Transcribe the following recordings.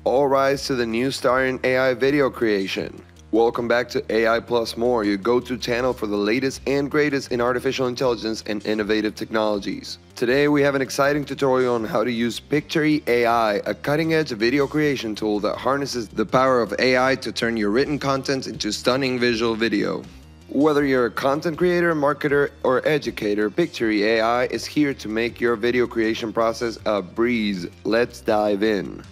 all rise to the new star in AI video creation. Welcome back to AI Plus More, your go-to channel for the latest and greatest in artificial intelligence and innovative technologies. Today we have an exciting tutorial on how to use Pictory AI, a cutting-edge video creation tool that harnesses the power of AI to turn your written content into stunning visual video. Whether you're a content creator, marketer, or educator, Pictory AI is here to make your video creation process a breeze. Let's dive in.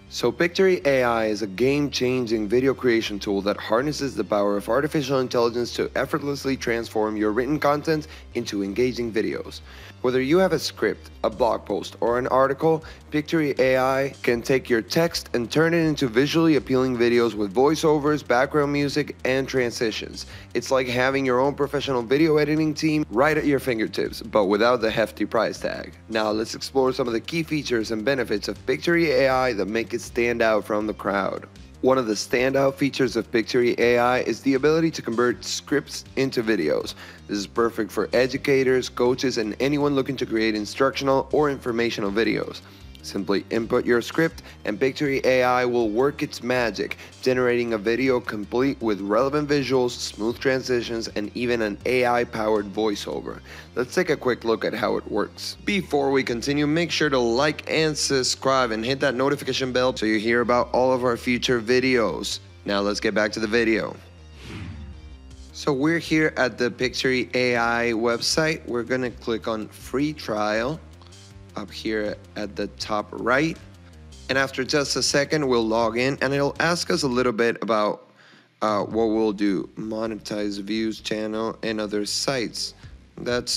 So Pictory AI is a game-changing video creation tool that harnesses the power of artificial intelligence to effortlessly transform your written content into engaging videos. Whether you have a script, a blog post, or an article, Pictory AI can take your text and turn it into visually appealing videos with voiceovers, background music, and transitions. It's like having your own professional video editing team right at your fingertips, but without the hefty price tag. Now let's explore some of the key features and benefits of Pictory AI that make it stand out from the crowd. One of the standout features of Pictory AI is the ability to convert scripts into videos. This is perfect for educators, coaches, and anyone looking to create instructional or informational videos. Simply input your script and Pictory AI will work its magic, generating a video complete with relevant visuals, smooth transitions, and even an AI-powered voiceover. Let's take a quick look at how it works. Before we continue, make sure to like and subscribe and hit that notification bell so you hear about all of our future videos. Now let's get back to the video. So we're here at the Pictory AI website. We're gonna click on free trial up here at the top right, and after just a second we'll log in and it'll ask us a little bit about what we'll do. Monetize views, channel, and other sites. That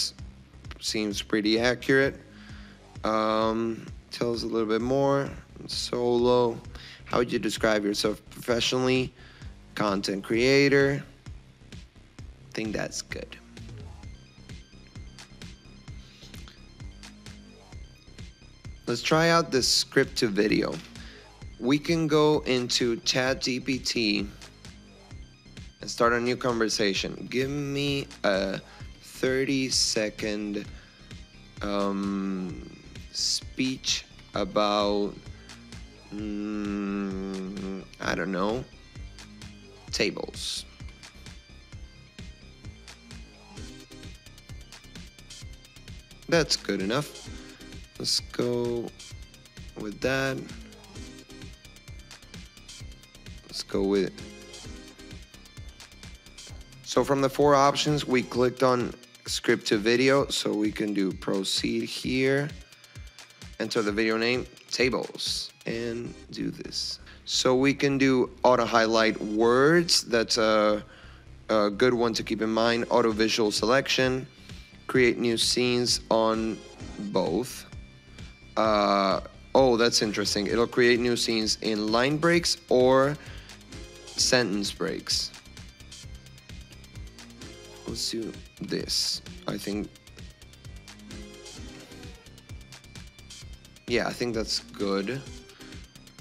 seems pretty accurate. Tell us a little bit more. Solo. How would you describe yourself professionally? Content creator. I think that's good. Let's try out this script to video. We can go into ChatGPT and start a new conversation. Give me a 30-second speech about, I don't know, tables. That's good enough. Let's go with that. Let's go with. So from the four options, we clicked on script to video, so we can do proceed here. Enter the video name, tables, and do this. So we can do auto highlight words. That's a good one to keep in mind. Auto visual selection. Create new scenes on both. Oh, that's interesting. It'll create new scenes in line breaks or sentence breaks. Let's do this. I think that's good.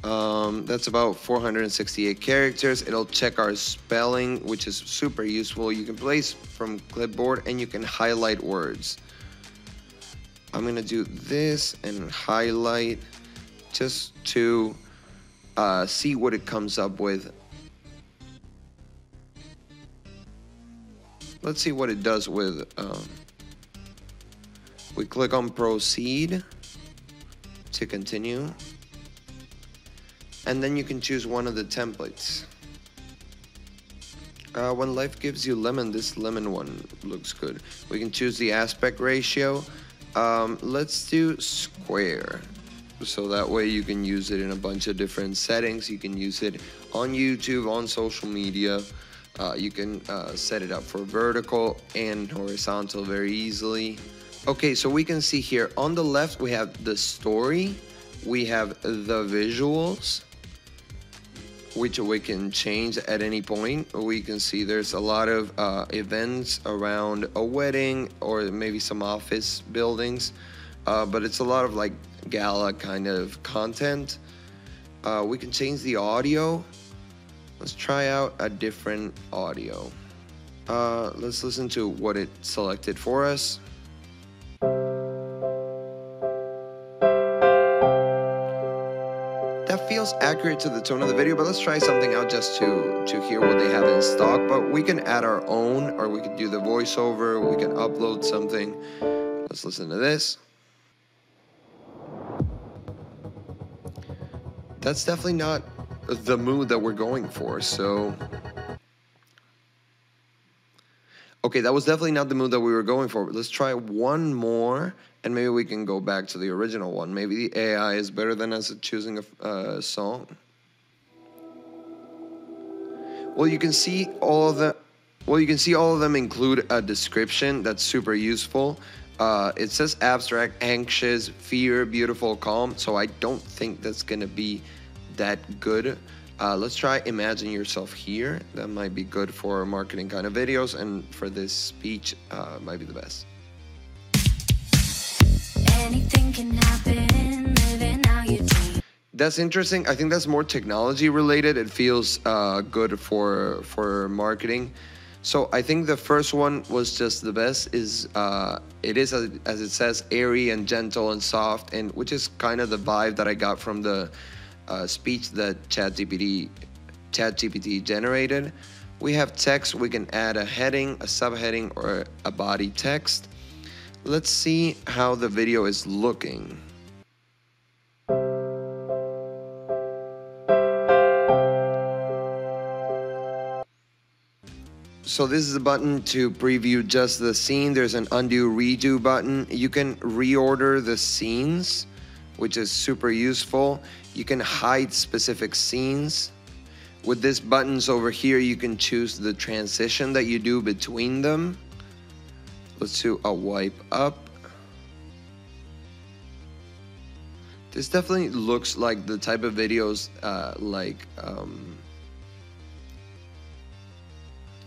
That's about 468 characters. It'll check our spelling, which is super useful. You can place from clipboard and you can highlight words. I'm gonna do this and highlight just to see what it comes up with. Let's see what it does with. We click on proceed to continue, and then you can choose one of the templates. When life gives you lemon, this lemon one looks good. We can choose the aspect ratio. Let's do square, so that way you can use it in a bunch of different settings. You can use it on YouTube, on social media. You can set it up for vertical and horizontal very easily. Okay, so we can see here on the left we have the story, we have the visuals, which we can change at any point. We can see there's a lot of events around a wedding or maybe some office buildings, but it's a lot of like gala kind of content. We can change the audio. Let's try out a different audio. Let's listen to what it selected for us. that feels accurate to the tone of the video, but let's try something out just to hear what they have in stock. But we can add our own, or we could do the voiceover, we can upload something. Let's listen to this. That's definitely not the mood that we're going for, so... Okay, that was definitely not the mood that we were going for. Let's try one more, and maybe we can go back to the original one. Maybe the AI is better than us at choosing a song. Well, you can see all of them include a description that's super useful. It says abstract, anxious, fear, beautiful, calm. So I don't think that's gonna be that good. Let's try imagine yourself here. That might be good for marketing kind of videos, and for this speech, might be the best. Anything can happen, living how you dream. That's interesting. I think that's more technology related. It feels good for marketing. So I think the first one was just the best. It is as it says, airy and gentle and soft, and which is kind of the vibe that I got from the speech that ChatGPT generated. We have text. We can add a heading, a subheading, or a body text. Let's see how the video is looking. So this is a button to preview just the scene. There's an undo redo button. You can reorder the scenes, which is super useful. You can hide specific scenes. With these buttons over here, you can choose the transition that you do between them. Let's do a wipe up. This definitely looks like the type of videos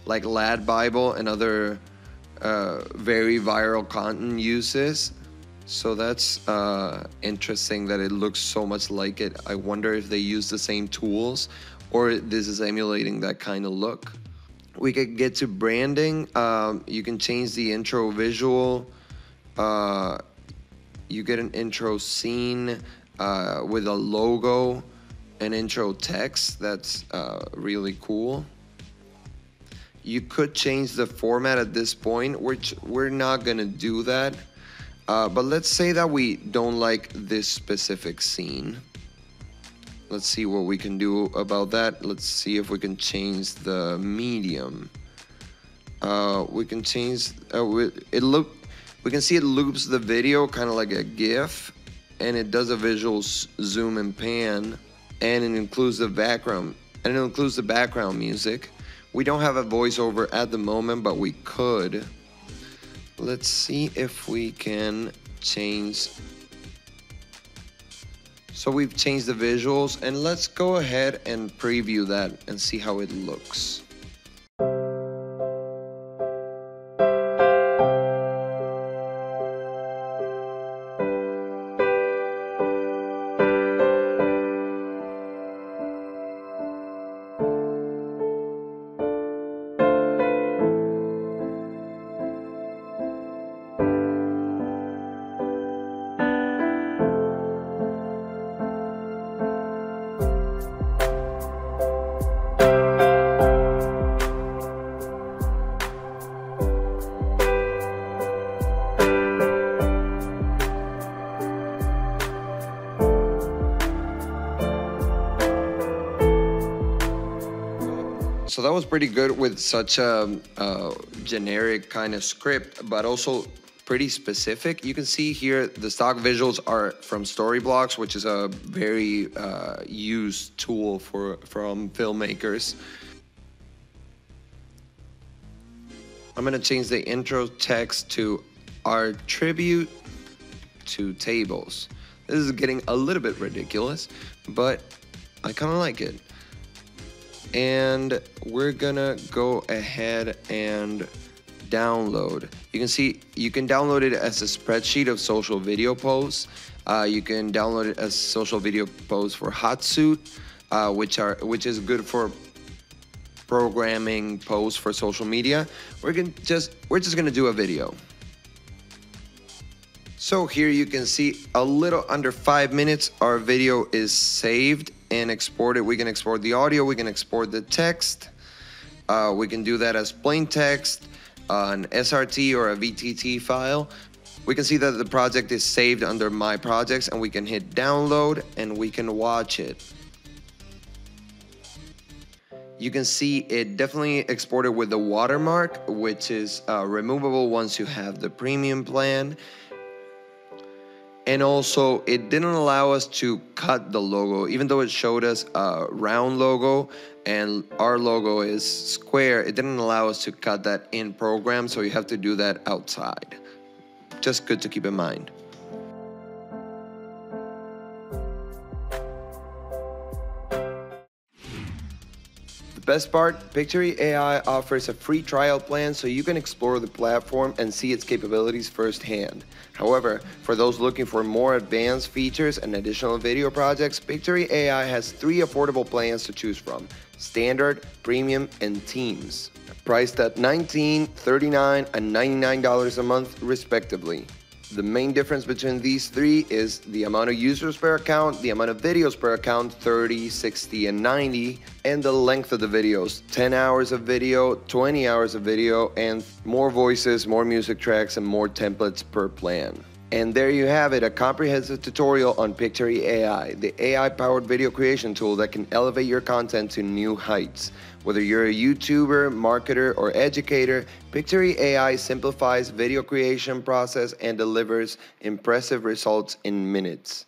like Lad Bible and other very viral content uses. So that's interesting that it looks so much like it. I wonder if they use the same tools or this is emulating that kind of look. We could get to branding. You can change the intro visual. You get an intro scene with a logo, an intro text. That's really cool. You could change the format at this point, which we're not gonna do that. But let's say that we don't like this specific scene. Let's see what we can do about that. Let's see if we can change the medium. We can change we can see it loops the video kind of like a GIF, and it does a visual zoom and pan, and it includes the background, music. We don't have a voiceover at the moment, but we could. Let's see if we can change. So we've changed the visuals, and let's go ahead and preview that and see how it looks. So that was pretty good with such a generic kind of script, but also pretty specific. You can see here the stock visuals are from Storyblocks, which is a very used tool from filmmakers. I'm gonna change the intro text to our tribute to tables. This is getting a little bit ridiculous, but I kind of like it. And we're gonna go ahead and download. You can see you can download it as a spreadsheet of social video posts. You can download it as social video posts for Hotsuite, which is good for programming posts for social media. We're just gonna do a video. So here you can see a little under 5 minutes our video is saved and exported. We can export the audio, we can export the text. We can do that as plain text, an SRT or a VTT file. We can see that the project is saved under My Projects, and we can hit download and we can watch it. You can see it definitely exported with the watermark, which is removable once you have the premium plan. And also, it didn't allow us to cut the logo, even though it showed us a round logo and our logo is square. It didn't allow us to cut that in program, so you have to do that outside. Just good to keep in mind. The best part, Pictory AI offers a free trial plan so you can explore the platform and see its capabilities firsthand. However, for those looking for more advanced features and additional video projects, Pictory AI has 3 affordable plans to choose from: Standard, Premium, and Teams, priced at $19, $39, and $99 a month respectively. The main difference between these 3 is the amount of users per account, the amount of videos per account, 30, 60, and 90, and the length of the videos, 10 hours of video, 20 hours of video, and more voices, more music tracks, and more templates per plan. And there you have it, a comprehensive tutorial on Pictory AI, the AI-powered video creation tool that can elevate your content to new heights. Whether you're a YouTuber, marketer, or educator, Pictory AI simplifies video creation process and delivers impressive results in minutes.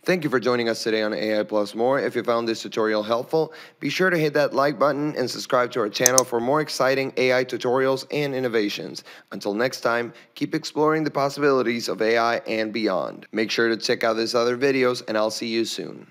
Thank you for joining us today on AI Plus More. If you found this tutorial helpful, be sure to hit that like button and subscribe to our channel for more exciting AI tutorials and innovations. Until next time, keep exploring the possibilities of AI and beyond. Make sure to check out these other videos, and I'll see you soon.